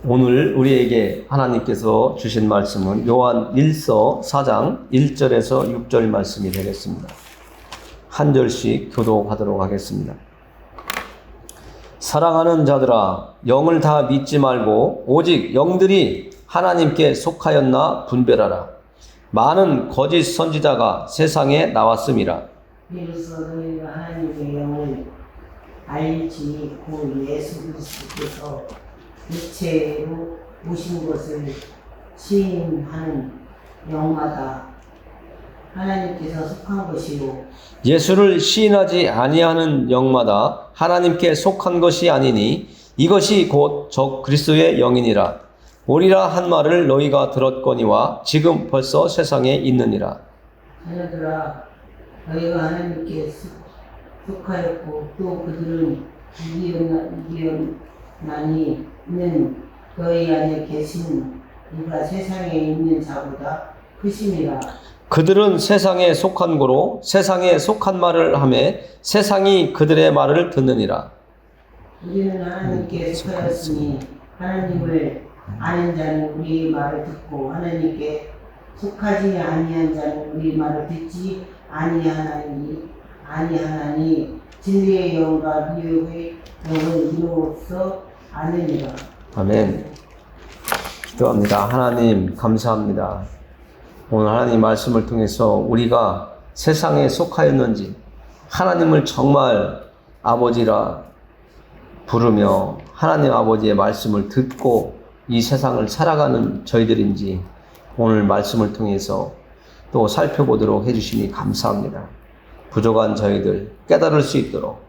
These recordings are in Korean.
오늘 우리에게 하나님께서 주신 말씀은 요한 1서 4장 1절에서 6절 말씀이 되겠습니다. 한 절씩 교독하도록 하겠습니다. 사랑하는 자들아, 영을 다 믿지 말고 오직 영들이 하나님께 속하였나 분별하라. 많은 거짓 선지자가 세상에 나왔음이라. 이로써 너희가 하나님의 영을 알지 고 예수 그리스도께서 육체로 오신 것을 시인하는 영마다 하나님께서 속한 것이요, 예수를 시인하지 아니하는 영마다 하나님께 속한 것이 아니니 이것이 곧 적 그리스도의 영이니라. 오리라 한 말을 너희가 들었거니와 지금 벌써 세상에 있느니라. 자녀들아, 너희가 하나님께 속하였고 또 그들은 이기었나니 이는 너희 안에 계신 이가 세상에 있는 자보다 크심이라. 그들은 세상에 속한 고로 세상에 속한 말을 하매 세상이 그들의 말을 듣느니라. 우리는 하나님께 속하였으니 하나님을 아는 자는 우리의 말을 듣고 하나님께 속하지 아니한 자는 우리 말을 듣지 아니하나니 진리의 영과 미혹의 영을 이로써 아느니라. 아멘. 기도합니다. 하나님 감사합니다. 오늘 하나님 말씀을 통해서 우리가 세상에 속하였는지, 하나님을 정말 아버지라 부르며 하나님 아버지의 말씀을 듣고 이 세상을 살아가는 저희들인지 오늘 말씀을 통해서 또 살펴보도록 해주시니 감사합니다. 부족한 저희들 깨달을 수 있도록,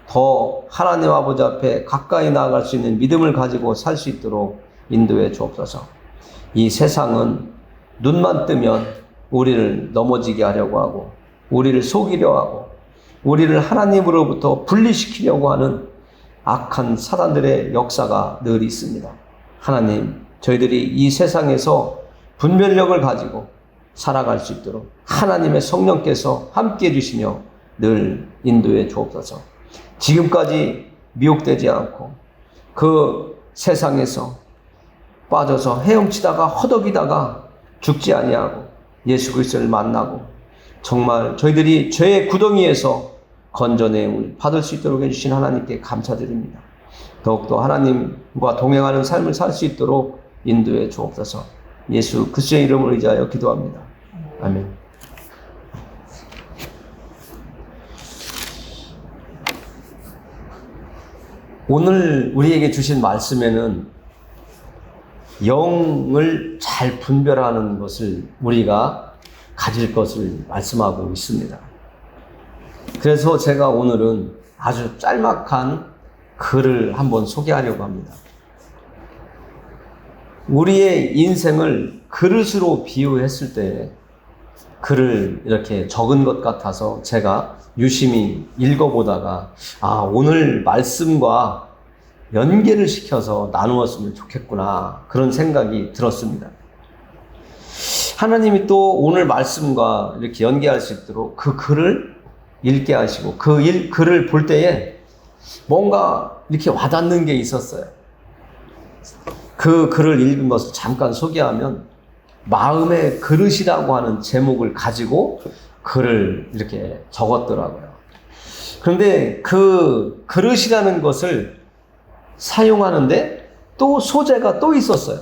더 하나님 아버지 앞에 가까이 나아갈 수 있는 믿음을 가지고 살 수 있도록 인도해 주옵소서. 이 세상은 눈만 뜨면 우리를 넘어지게 하려고 하고, 우리를 속이려 하고, 우리를 하나님으로부터 분리시키려고 하는 악한 사단들의 역사가 늘 있습니다. 하나님, 저희들이 이 세상에서 분별력을 가지고 살아갈 수 있도록 하나님의 성령께서 함께해 주시며 늘 인도해 주옵소서. 지금까지 미혹되지 않고 그 세상에서 빠져서 헤엄치다가 허덕이다가 죽지 아니하고 예수 그리스도를 만나고 정말 저희들이 죄의 구덩이에서 건져내음을 받을 수 있도록 해주신 하나님께 감사드립니다. 더욱더 하나님과 동행하는 삶을 살 수 있도록 인도해 주옵소서. 예수 그리스도의 이름을 의지하여 기도합니다. 아멘. 오늘 우리에게 주신 말씀에는 영을 잘 분별하는 것을 우리가 가질 것을 말씀하고 있습니다. 그래서 제가 오늘은 아주 짤막한 글을 한번 소개하려고 합니다. 우리의 인생을 그릇으로 비유했을 때 글을 이렇게 적은 것 같아서 제가 유심히 읽어보다가 오늘 말씀과 연계를 시켜서 나누었으면 좋겠구나, 그런 생각이 들었습니다. 하나님이 또 오늘 말씀과 이렇게 연계할 수 있도록 그 글을 읽게 하시고 그 글을 볼 때에 뭔가 이렇게 와닿는 게 있었어요. 그 글을 읽은 것을 잠깐 소개하면 마음의 그릇이라고 하는 제목을 가지고 글을 이렇게 적었더라고요. 그런데 그 그릇이라는 것을 사용하는데 또 소재가 또 있었어요.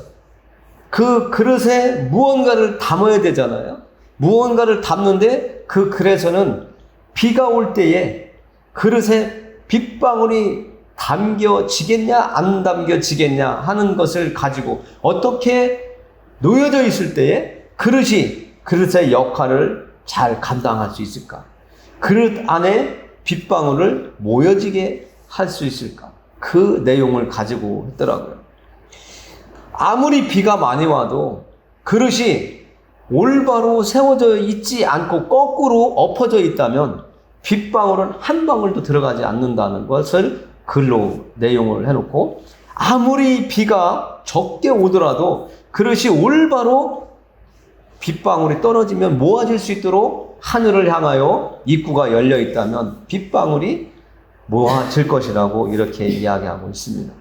그 그릇에 무언가를 담아야 되잖아요. 무언가를 담는데 그 그릇에는 비가 올 때에 그릇에 빗방울이 담겨지겠냐 안 담겨지겠냐 하는 것을 가지고 어떻게 놓여져 있을 때에 그릇의 역할을 잘 감당할 수 있을까? 그릇 안에 빗방울을 모여지게 할 수 있을까? 그 내용을 가지고 했더라고요. 아무리 비가 많이 와도 그릇이 올바로 세워져 있지 않고 거꾸로 엎어져 있다면 빗방울은 한 방울도 들어가지 않는다는 것을 글로 내용을 해놓고, 아무리 비가 적게 오더라도 그릇이 올바로 빗방울이 떨어지면 모아질 수 있도록 하늘을 향하여 입구가 열려 있다면 빗방울이 모아질 것이라고 이렇게 이야기하고 있습니다.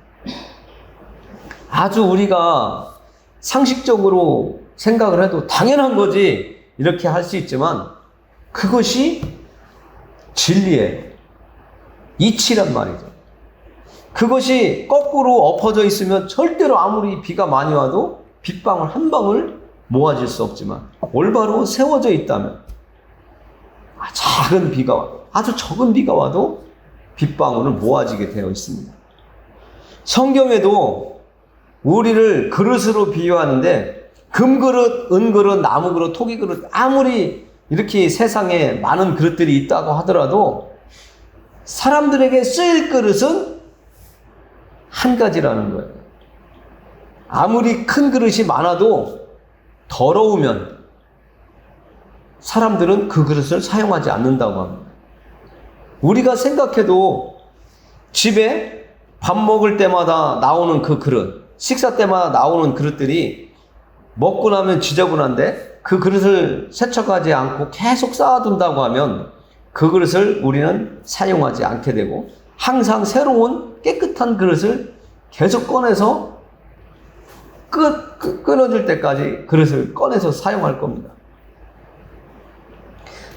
아주 우리가 상식적으로 생각을 해도 당연한 거지 이렇게 할 수 있지만 그것이 진리의 이치란 말이죠. 그것이 거꾸로 엎어져 있으면 절대로 아무리 비가 많이 와도 빗방울 한 방울 모아질 수 없지만 올바로 세워져 있다면 작은 비가 와도 아주 적은 비가 와도 빗방울은 모아지게 되어 있습니다. 성경에도 우리를 그릇으로 비유하는데 금그릇, 은그릇, 나무그릇, 토기그릇 아무리 이렇게 세상에 많은 그릇들이 있다고 하더라도 사람들에게 쓰일 그릇은 한 가지라는 거예요. 아무리 큰 그릇이 많아도 더러우면 사람들은 그 그릇을 사용하지 않는다고 합니다. 우리가 생각해도 집에 밥 먹을 때마다 나오는 그 그릇, 식사 때마다 나오는 그릇들이 먹고 나면 지저분한데 그 그릇을 세척하지 않고 계속 쌓아둔다고 하면 그 그릇을 우리는 사용하지 않게 되고 항상 새로운 깨끗한 그릇을 계속 꺼내서 끊어질 때까지 그릇을 꺼내서 사용할 겁니다.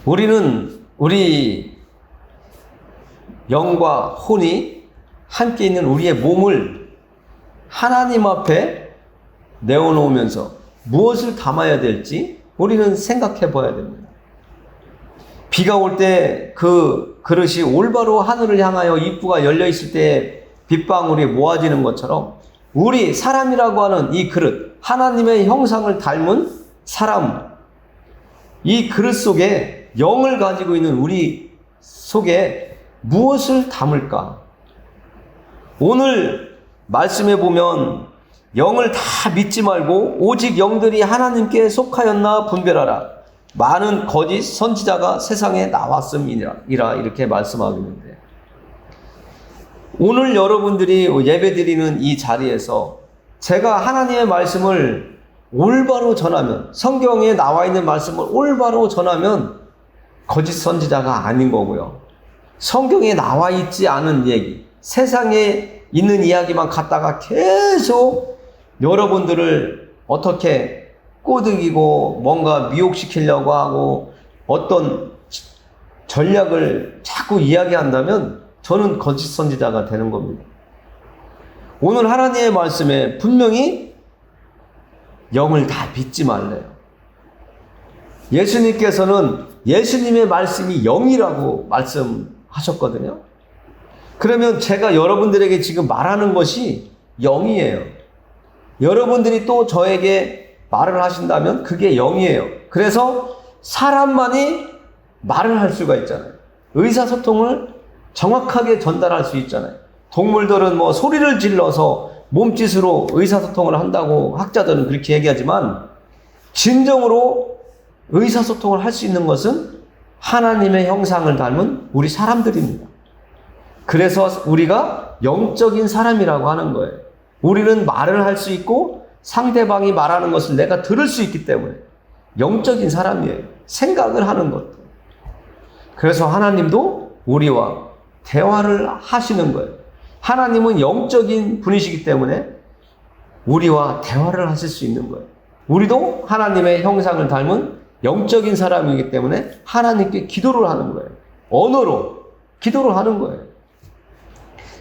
우리는 우리 영과 혼이 함께 있는 우리의 몸을 하나님 앞에 내어놓으면서 무엇을 담아야 될지 우리는 생각해 봐야 됩니다. 비가 올 때 그 그릇이 올바로 하늘을 향하여 입구가 열려 있을 때 빗방울이 모아지는 것처럼 우리 사람이라고 하는 이 그릇, 하나님의 형상을 닮은 사람, 이 그릇 속에 영을 가지고 있는 우리 속에 무엇을 담을까? 오늘 말씀해 보면 영을 다 믿지 말고 오직 영들이 하나님께 속하였나 분별하라. 많은 거짓 선지자가 세상에 나왔음이라 이렇게 말씀하고 있는데 오늘 여러분들이 예배드리는 이 자리에서 제가 하나님의 말씀을 올바로 전하면 성경에 나와 있는 말씀을 올바로 전하면 거짓 선지자가 아닌 거고요. 성경에 나와 있지 않은 얘기, 세상에 있는 이야기만 갖다가 계속 여러분들을 어떻게 꼬드기고 뭔가 미혹시키려고 하고 어떤 전략을 자꾸 이야기한다면 저는 거짓 선지자가 되는 겁니다. 오늘 하나님의 말씀에 분명히 영을 다 믿지 말래요. 예수님께서는 예수님의 말씀이 영이라고 말씀하셨거든요. 그러면 제가 여러분들에게 지금 말하는 것이 영이에요. 여러분들이 또 저에게 말을 하신다면 그게 영이에요. 그래서 사람만이 말을 할 수가 있잖아요. 의사소통을 정확하게 전달할 수 있잖아요. 동물들은 뭐 소리를 질러서 몸짓으로 의사소통을 한다고 학자들은 그렇게 얘기하지만 진정으로 의사소통을 할 수 있는 것은 하나님의 형상을 닮은 우리 사람들입니다. 그래서 우리가 영적인 사람이라고 하는 거예요. 우리는 말을 할 수 있고 상대방이 말하는 것을 내가 들을 수 있기 때문에 영적인 사람이에요. 생각을 하는 것도. 그래서 하나님도 우리와 대화를 하시는 거예요. 하나님은 영적인 분이시기 때문에 우리와 대화를 하실 수 있는 거예요. 우리도 하나님의 형상을 닮은 영적인 사람이기 때문에 하나님께 기도를 하는 거예요. 언어로 기도를 하는 거예요.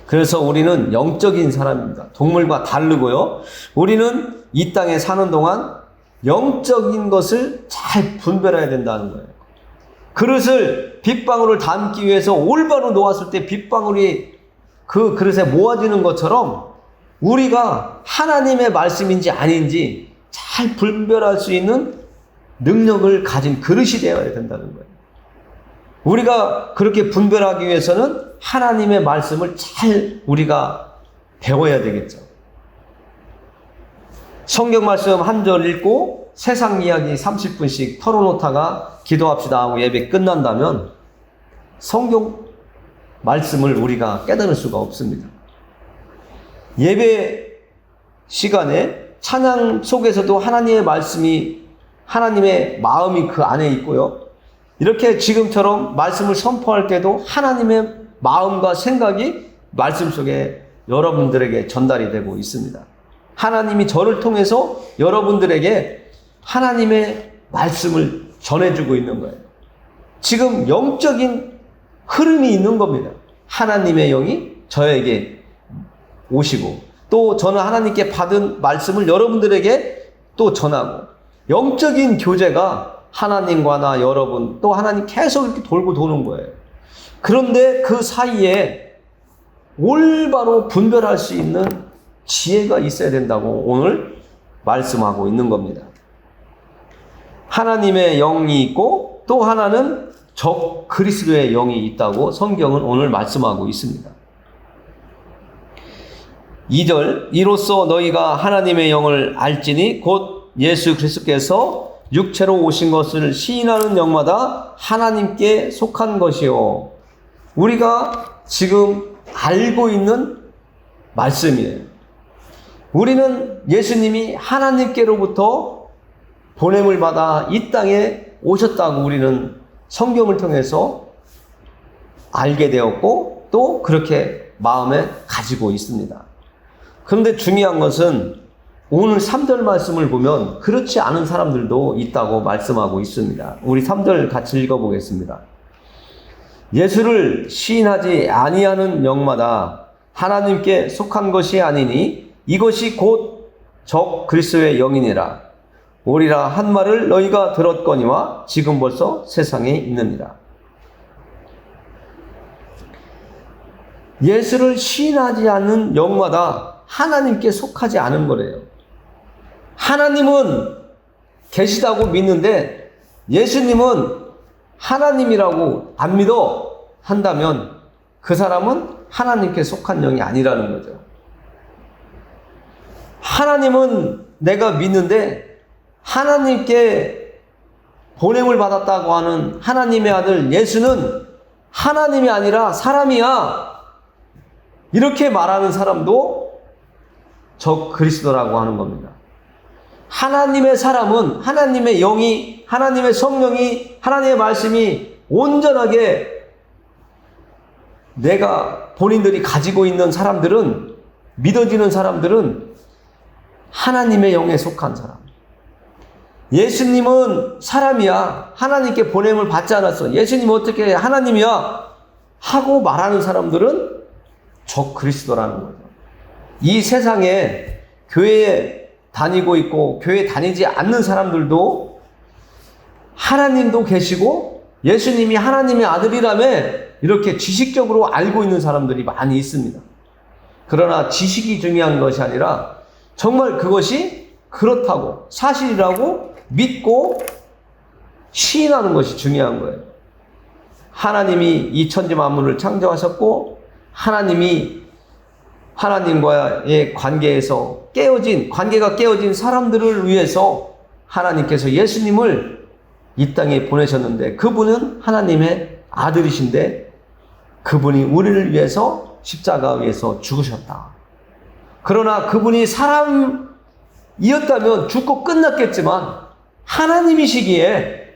그래서 우리는 영적인 사람입니다. 동물과 다르고요. 우리는 이 땅에 사는 동안 영적인 것을 잘 분별해야 된다는 거예요. 그릇을 빗방울을 담기 위해서 올바로 놓았을 때 빗방울이 그 그릇에 모아지는 것처럼 우리가 하나님의 말씀인지 아닌지 잘 분별할 수 있는 능력을 가진 그릇이 되어야 된다는 거예요. 우리가 그렇게 분별하기 위해서는 하나님의 말씀을 잘 우리가 배워야 되겠죠. 성경 말씀 한 절 읽고 세상 이야기 30분씩 털어놓다가 기도합시다 하고 예배 끝난다면 성경 말씀을 우리가 깨달을 수가 없습니다. 예배 시간에 찬양 속에서도 하나님의 말씀이 하나님의 마음이 그 안에 있고요. 이렇게 지금처럼 말씀을 선포할 때도 하나님의 마음과 생각이 말씀 속에 여러분들에게 전달이 되고 있습니다. 하나님이 저를 통해서 여러분들에게 하나님의 말씀을 전해주고 있는 거예요. 지금 영적인 흐름이 있는 겁니다. 하나님의 영이 저에게 오시고 또 저는 하나님께 받은 말씀을 여러분들에게 또 전하고 영적인 교제가 하나님과 나 여러분 또 하나님 계속 이렇게 돌고 도는 거예요. 그런데 그 사이에 올바로 분별할 수 있는 지혜가 있어야 된다고 오늘 말씀하고 있는 겁니다. 하나님의 영이 있고 또 하나는 적 그리스도의 영이 있다고 성경은 오늘 말씀하고 있습니다. 2절 이로써 너희가 하나님의 영을 알지니 곧 예수 그리스도께서 육체로 오신 것을 시인하는 영마다 하나님께 속한 것이요. 우리가 지금 알고 있는 말씀이에요. 우리는 예수님이 하나님께로부터 보냄을 받아 이 땅에 오셨다고 우리는 성경을 통해서 알게 되었고 또 그렇게 마음에 가지고 있습니다. 그런데 중요한 것은 오늘 3절 말씀을 보면 그렇지 않은 사람들도 있다고 말씀하고 있습니다. 우리 3절 같이 읽어보겠습니다. 예수를 시인하지 아니하는 영마다 하나님께 속한 것이 아니니 이것이 곧 적 그리스도의 영이니라. 오리라 한 말을 너희가 들었거니와 지금 벌써 세상에 있느니라. 예수를 시인하지 않는 영마다 하나님께 속하지 않은 거래요. 하나님은 계시다고 믿는데 예수님은 하나님이라고 안 믿어 한다면 그 사람은 하나님께 속한 영이 아니라는 거죠. 하나님은 내가 믿는데 하나님께 보냄을 받았다고 하는 하나님의 아들 예수는 하나님이 아니라 사람이야. 이렇게 말하는 사람도 적 그리스도라고 하는 겁니다. 하나님의 사람은 하나님의 영이, 하나님의 성령이, 하나님의 말씀이 온전하게 내가 본인들이 가지고 있는 사람들은, 믿어지는 사람들은 하나님의 영에 속한 사람. 예수님은 사람이야. 하나님께 보냄을 받지 않았어. 예수님은 어떻게 하나님이야? 하고 말하는 사람들은 적 그리스도라는 거죠. 이 세상에 교회에 다니고 있고 교회 다니지 않는 사람들도 하나님도 계시고 예수님이 하나님의 아들이라며 이렇게 지식적으로 알고 있는 사람들이 많이 있습니다. 그러나 지식이 중요한 것이 아니라 정말 그것이 그렇다고 사실이라고 믿고 시인하는 것이 중요한 거예요. 하나님이 이 천지 만물을 창조하셨고 하나님이 하나님과의 관계가 깨어진 사람들을 위해서 하나님께서 예수님을 이 땅에 보내셨는데 그분은 하나님의 아들이신데 그분이 우리를 위해서 십자가 위에서 죽으셨다. 그러나 그분이 사람이었다면 죽고 끝났겠지만 하나님이시기에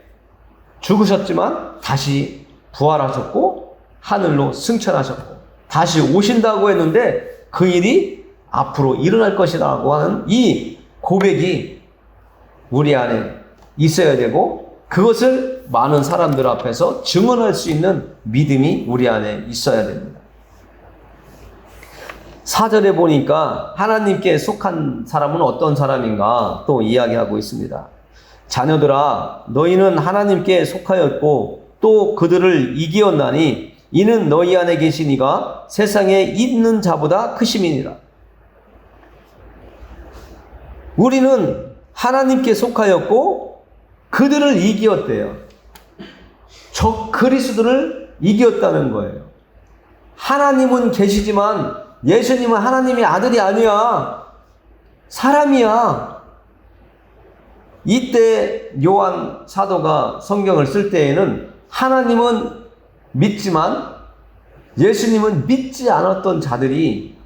죽으셨지만 다시 부활하셨고 하늘로 승천하셨고 다시 오신다고 했는데 그 일이 앞으로 일어날 것이라고 하는 이 고백이 우리 안에 있어야 되고 그것을 많은 사람들 앞에서 증언할 수 있는 믿음이 우리 안에 있어야 됩니다. 4절에 보니까 하나님께 속한 사람은 어떤 사람인가 또 이야기하고 있습니다. 자녀들아 너희는 하나님께 속하였고 또 그들을 이기었나니 이는 너희 안에 계신 이가 세상에 있는 자보다 크심이니라. 우리는 하나님께 속하였고 그들을 이기었대요. 적 그리스도를 이기었다는 거예요. 하나님은 계시지만 예수님은 하나님의 아들이 아니야. 사람이야. 이때 요한 사도가 성경을 쓸 때에는 하나님은 믿지만 예수님은 믿지 않았던 자들이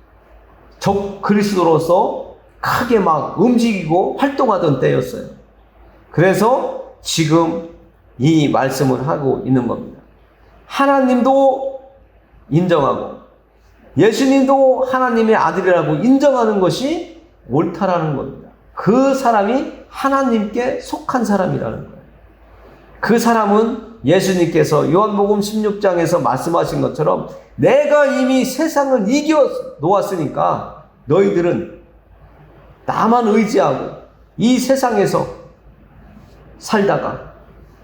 적 그리스도로서 크게 막 움직이고 활동하던 때였어요. 그래서 지금 이 말씀을 하고 있는 겁니다. 하나님도 인정하고 예수님도 하나님의 아들이라고 인정하는 것이 옳다라는 겁니다. 그 사람이 하나님께 속한 사람이라는 거예요. 그 사람은 예수님께서 요한복음 16장에서 말씀하신 것처럼 내가 이미 세상을 이겨 놓았으니까 너희들은 나만 의지하고 이 세상에서 살다가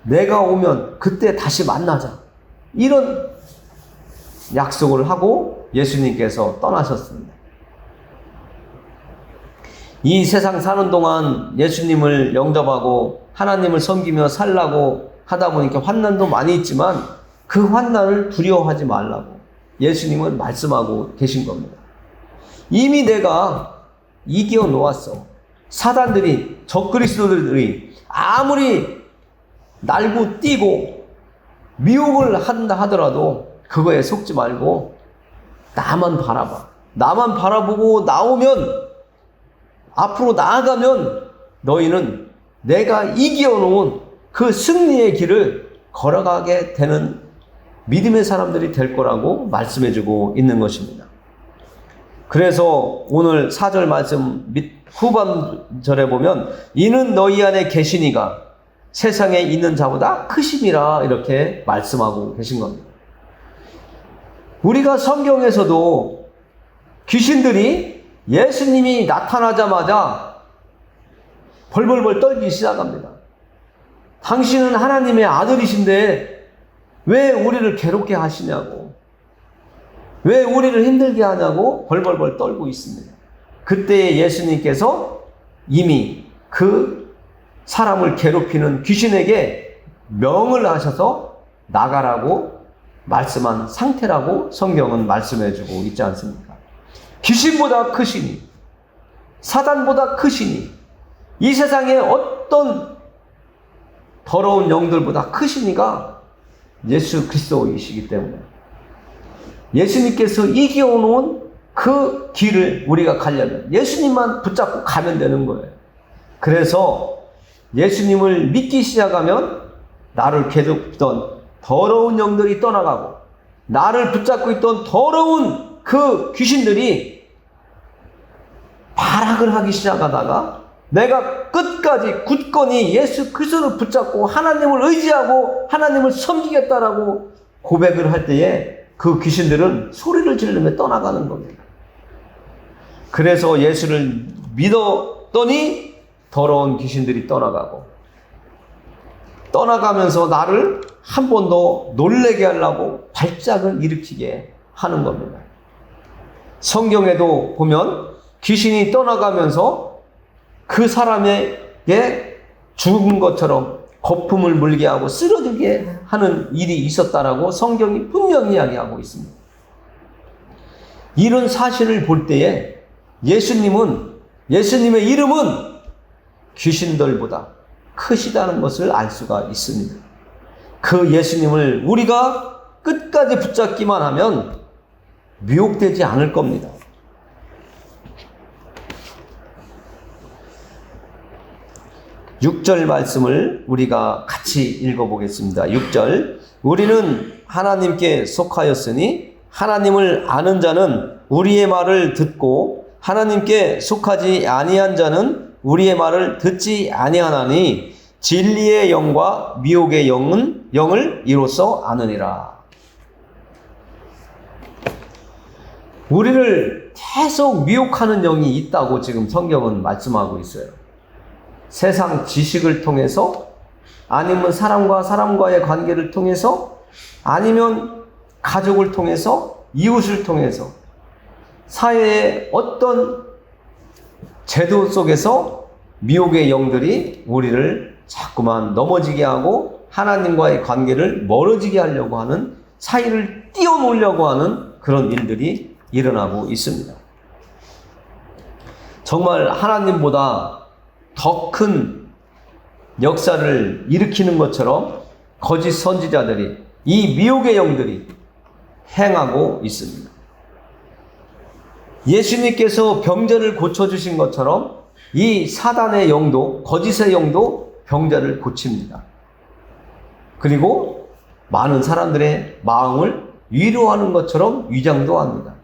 내가 오면 그때 다시 만나자. 이런 약속을 하고 예수님께서 떠나셨습니다. 이 세상 사는 동안 예수님을 영접하고 하나님을 섬기며 살라고 하다 보니까 환난도 많이 있지만 그 환난을 두려워하지 말라고 예수님은 말씀하고 계신 겁니다. 이미 내가 이겨 놓았어. 사단들이, 적그리스도들이 아무리 날고 뛰고 미혹을 한다 하더라도 그거에 속지 말고 나만 바라봐. 나만 바라보고 나오면, 앞으로 나아가면 너희는 내가 이겨놓은 그 승리의 길을 걸어가게 되는 믿음의 사람들이 될 거라고 말씀해주고 있는 것입니다. 그래서 오늘 4절 말씀 밑 후반절에 보면 이는 너희 안에 계시니가 세상에 있는 자보다 크심이라 이렇게 말씀하고 계신 겁니다. 우리가 성경에서도 귀신들이 예수님이 나타나자마자 벌벌벌 떨기 시작합니다. 당신은 하나님의 아들이신데 왜 우리를 괴롭게 하시냐고, 왜 우리를 힘들게 하냐고 벌벌벌 떨고 있습니다. 그때 예수님께서 이미 그 사람을 괴롭히는 귀신에게 명을 하셔서 나가라고 말씀한 상태라고 성경은 말씀해주고 있지 않습니까? 귀신보다 크시니, 사단보다 크시니, 이 세상에 어떤 더러운 영들보다 크시니가 예수 그리스도이시기 때문에 예수님께서 이겨놓은 그 길을 우리가 가려면 예수님만 붙잡고 가면 되는 거예요. 그래서 예수님을 믿기 시작하면 나를 괴롭히던 더러운 영들이 떠나가고 나를 붙잡고 있던 더러운 그 귀신들이 발악을 하기 시작하다가 내가 끝까지 굳건히 예수 그리스도를 붙잡고 하나님을 의지하고 하나님을 섬기겠다라고 고백을 할 때에 그 귀신들은 소리를 지르며 떠나가는 겁니다. 그래서 예수를 믿었더니 더러운 귀신들이 떠나가면서 나를 한 번 더 놀래게 하려고 발작을 일으키게 하는 겁니다. 성경에도 보면 귀신이 떠나가면서 그 사람에게 죽은 것처럼 거품을 물게 하고 쓰러지게 하는 일이 있었다라고 성경이 분명히 이야기하고 있습니다. 이런 사실을 볼 때에 예수님의 이름은 귀신들보다 크시다는 것을 알 수가 있습니다. 그 예수님을 우리가 끝까지 붙잡기만 하면 미혹되지 않을 겁니다. 6절 말씀을 우리가 같이 읽어보겠습니다. 6절. 우리는 하나님께 속하였으니 하나님을 아는 자는 우리의 말을 듣고 하나님께 속하지 아니한 자는 우리의 말을 듣지 아니하나니 진리의 영과 미혹의 영을 이로써 아느니라. 우리를 계속 미혹하는 영이 있다고 지금 성경은 말씀하고 있어요. 세상 지식을 통해서, 아니면 사람과 사람과의 관계를 통해서, 아니면 가족을 통해서, 이웃을 통해서, 사회의 어떤 제도 속에서 미혹의 영들이 우리를 자꾸만 넘어지게 하고 하나님과의 관계를 멀어지게 하려고 하는, 사이를 띄워놓으려고 하는 그런 일들이 일어나고 있습니다. 정말 하나님보다 더 큰 역사를 일으키는 것처럼 거짓 선지자들이, 이 미혹의 영들이 행하고 있습니다. 예수님께서 병자를 고쳐주신 것처럼 이 사단의 영도, 거짓의 영도 병자를 고칩니다. 그리고 많은 사람들의 마음을 위로하는 것처럼 위장도 합니다.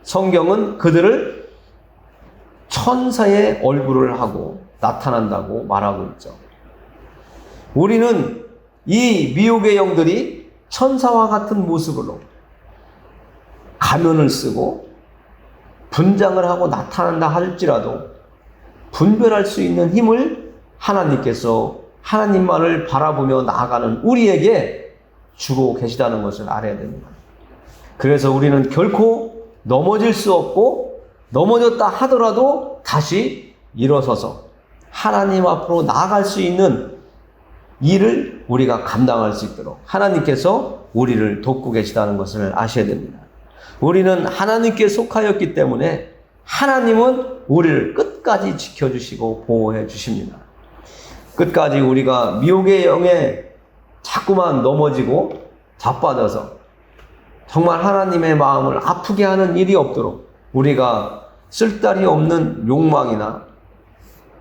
성경은 그들을 천사의 얼굴을 하고 나타난다고 말하고 있죠. 우리는 이 미혹의 영들이 천사와 같은 모습으로 가면을 쓰고 분장을 하고 나타난다 할지라도 분별할 수 있는 힘을 하나님께서 하나님만을 바라보며 나아가는 우리에게 주고 계시다는 것을 알아야 됩니다. 그래서 우리는 결코 넘어질 수 없고 넘어졌다 하더라도 다시 일어서서 하나님 앞으로 나아갈 수 있는 일을 우리가 감당할 수 있도록 하나님께서 우리를 돕고 계시다는 것을 아셔야 됩니다. 우리는 하나님께 속하였기 때문에 하나님은 우리를 끝까지 지켜주시고 보호해 주십니다. 끝까지 우리가 미혹의 영에 자꾸만 넘어지고 자빠져서 정말 하나님의 마음을 아프게 하는 일이 없도록 우리가 쓸데기 없는 욕망이나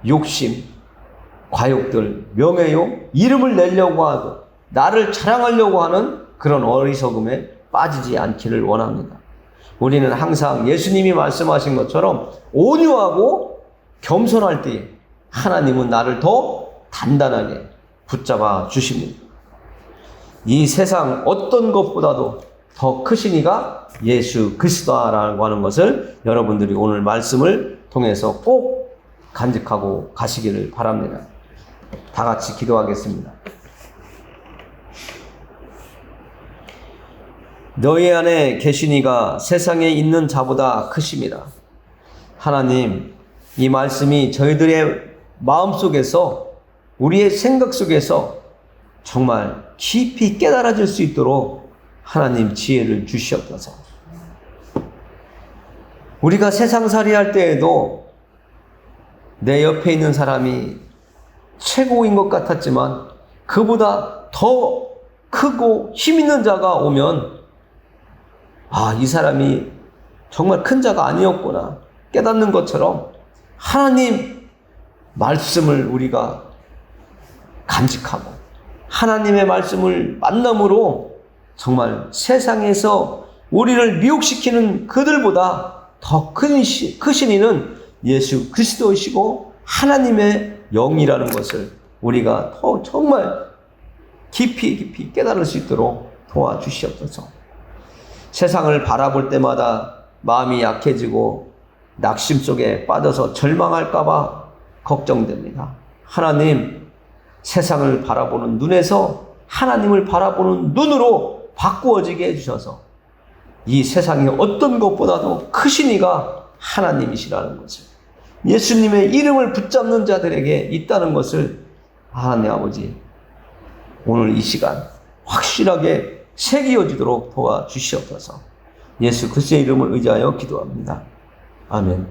욕심, 과욕들, 명예욕, 이름을 내려고 하고 나를 자랑하려고 하는 그런 어리석음에 빠지지 않기를 원합니다. 우리는 항상 예수님이 말씀하신 것처럼 온유하고 겸손할 때에 하나님은 나를 더 단단하게 붙잡아 주십니다. 이 세상 어떤 것보다도 더 크신 이가 예수 그리스도라고 하는 것을 여러분들이 오늘 말씀을 통해서 꼭 간직하고 가시기를 바랍니다. 다 같이 기도하겠습니다. 너희 안에 계신 이가 세상에 있는 자보다 크십니다. 하나님, 이 말씀이 저희들의 마음속에서 우리의 생각 속에서 정말 깊이 깨달아질 수 있도록 하나님 지혜를 주시옵소서. 우리가 세상살이 할 때에도 내 옆에 있는 사람이 최고인 것 같았지만 그보다 더 크고 힘 있는 자가 오면 이 사람이 정말 큰 자가 아니었구나 깨닫는 것처럼 하나님 말씀을 우리가 간직하고 하나님의 말씀을 만남으로 정말 세상에서 우리를 미혹시키는 그들보다 더 크신 이는 예수 그리스도이시고 하나님의 영이라는 것을 우리가 더 정말 깊이 깨달을 수 있도록 도와주시옵소서. 세상을 바라볼 때마다 마음이 약해지고 낙심 속에 빠져서 절망할까봐 걱정됩니다. 하나님, 세상을 바라보는 눈에서 하나님을 바라보는 눈으로 바꾸어지게 해주셔서 이 세상의 어떤 것보다도 크신 이가 하나님이시라는 것을, 예수님의 이름을 붙잡는 자들에게 있다는 것을 하나님 아버지 오늘 이 시간 확실하게 새기어지도록 도와주시옵소서. 예수 그리스도의 이름을 의지하여 기도합니다. 아멘.